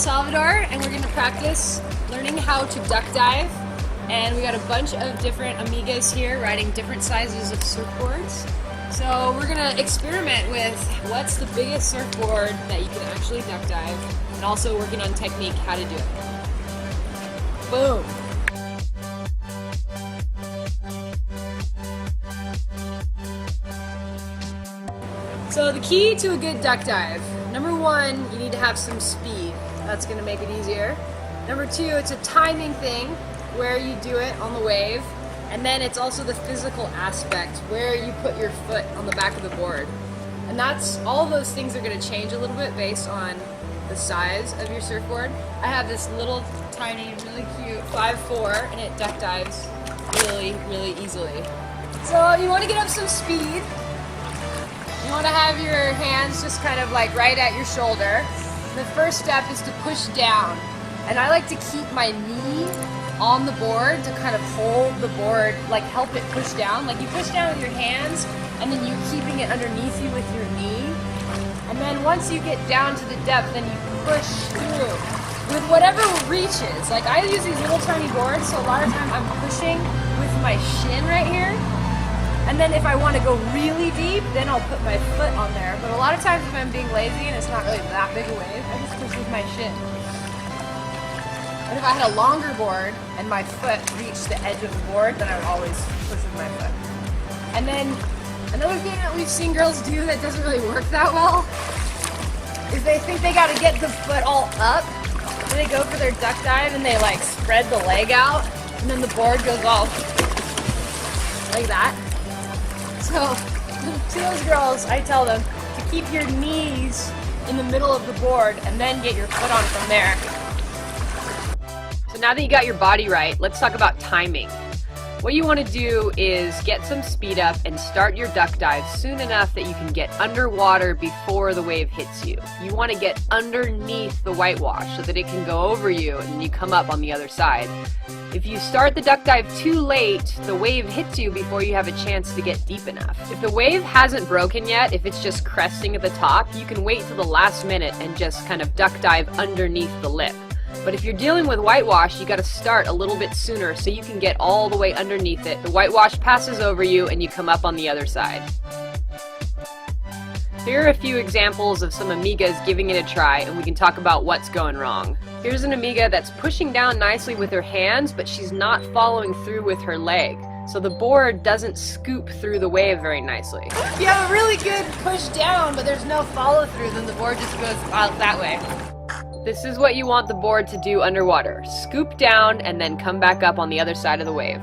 Salvador, and we're going to practice learning how to duck dive. And we got a bunch of different amigas here riding different sizes of surfboards. So we're going to experiment with what's the biggest surfboard that you can actually duck dive, and also working on technique, how to do it. Boom! So the key to a good duck dive, number one, you need to have some speed. That's going to make it easier. Number two, it's a timing thing where you do it on the wave. And then it's also the physical aspect where you put your foot on the back of the board. And that's, all those things are going to change a little bit based on the size of your surfboard. I have this little tiny, really cute 5'4", and it duck dives really, really easily. So you want to get up some speed. You want to have your hands just kind of like right at your shoulder. The first step is to push down. And I like to keep my knee on the board to kind of hold the board, like help it push down. Like you push down with your hands and then you're keeping it underneath you with your knee. And then once you get down to the depth, then you push through with whatever reaches. Like I use these little tiny boards, so a lot of times I'm pushing with my shin right here. And then if I want to go really deep, then I'll put my foot on there. But a lot of times if I'm being lazy and it's not really that big a wave, I just push with my shin. But if I had a longer board and my foot reached the edge of the board, then I would always push with my foot. And then another thing that we've seen girls do that doesn't really work that well is they think they got to get the foot all up. So they go for their duck dive and they like spread the leg out, and then the board goes all like that. So to those girls, I tell them to keep your knees in the middle of the board and then get your foot on from there. So now that you got your body right, let's talk about timing. What you want to do is get some speed up and start your duck dive soon enough that you can get underwater before the wave hits you. You want to get underneath the whitewash so that it can go over you and you come up on the other side. If you start the duck dive too late, the wave hits you before you have a chance to get deep enough. If the wave hasn't broken yet, if it's just cresting at the top, you can wait till the last minute and just kind of duck dive underneath the lip. But if you're dealing with whitewash, you got to start a little bit sooner so you can get all the way underneath it. The whitewash passes over you and you come up on the other side. Here are a few examples of some amigas giving it a try, and we can talk about what's going wrong. Here's an amiga that's pushing down nicely with her hands, but she's not following through with her leg. So the board doesn't scoop through the wave very nicely. If you have a really good push down, but there's no follow through, then the board just goes out that way. This is what you want the board to do underwater. Scoop down and then come back up on the other side of the wave.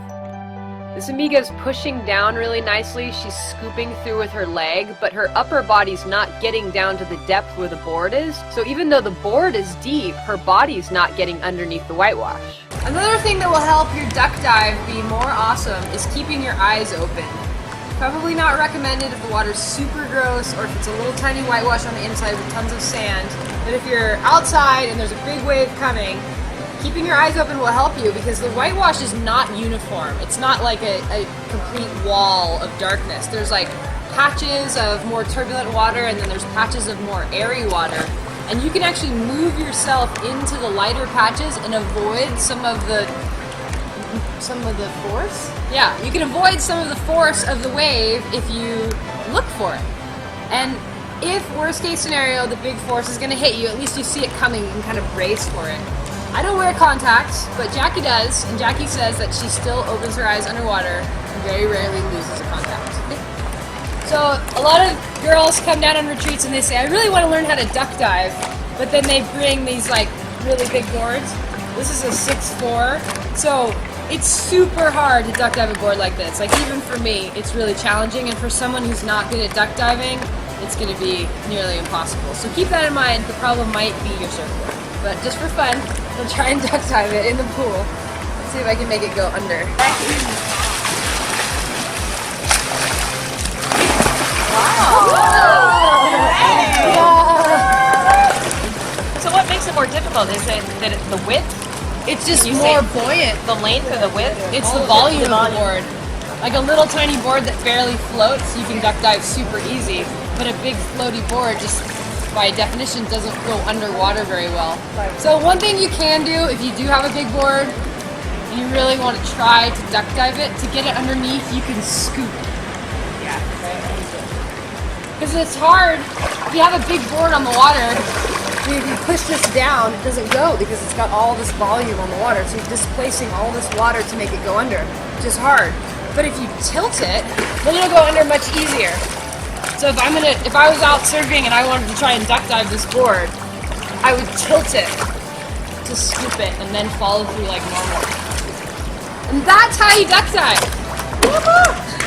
This amiga is pushing down really nicely. She's scooping through with her leg, but her upper body's not getting down to the depth where the board is. So even though the board is deep, her body's not getting underneath the whitewash. Another thing that will help your duck dive be more awesome is keeping your eyes open. Probably not recommended if the water's super gross or if it's a little tiny whitewash on the inside with tons of sand. But if you're outside and there's a big wave coming, keeping your eyes open will help you because the whitewash is not uniform. It's not like a complete wall of darkness. There's like patches of more turbulent water and then there's patches of more airy water. And you can actually move yourself into the lighter patches and avoid some of the force? Yeah, you can avoid some of the force of the wave if you look for it. And if, worst case scenario, the big force is going to hit you, at least you see it coming, you can kind of brace for it. I don't wear contacts, but Jackie does, and Jackie says that she still opens her eyes underwater and very rarely loses a contact. So a lot of girls come down on retreats and they say, I really want to learn how to duck dive, but then they bring these like really big boards. This is a 6'4", so it's super hard to duck dive a board like this. Like even for me, it's really challenging, and for someone who's not good at duck diving, it's going to be nearly impossible. So keep that in mind. The problem might be your surfboard. But just for fun, we'll try and duck dive it in the pool. Let's see if I can make it go under. So what makes it more difficult? Is it that it's the width? It's just more buoyant. The length or the width? It's the volume of the board. Like a little tiny board that barely floats, you can duck dive super easy. But a big floaty board just by definition doesn't go underwater very well. Right. So one thing you can do if you do have a big board and you really want to try to duck dive it, to get it underneath, you can scoop it. Yeah. Because it's hard. If you have a big board on the water, if you push this down, it doesn't go because it's got all this volume on the water. So you're displacing all this water to make it go under, which is hard. But if you tilt it, then it'll go under much easier. So if I was out surfing and I wanted to try and duck dive this board, I would tilt it to scoop it and then follow through like normal. And that's how you duck dive. Woohoo!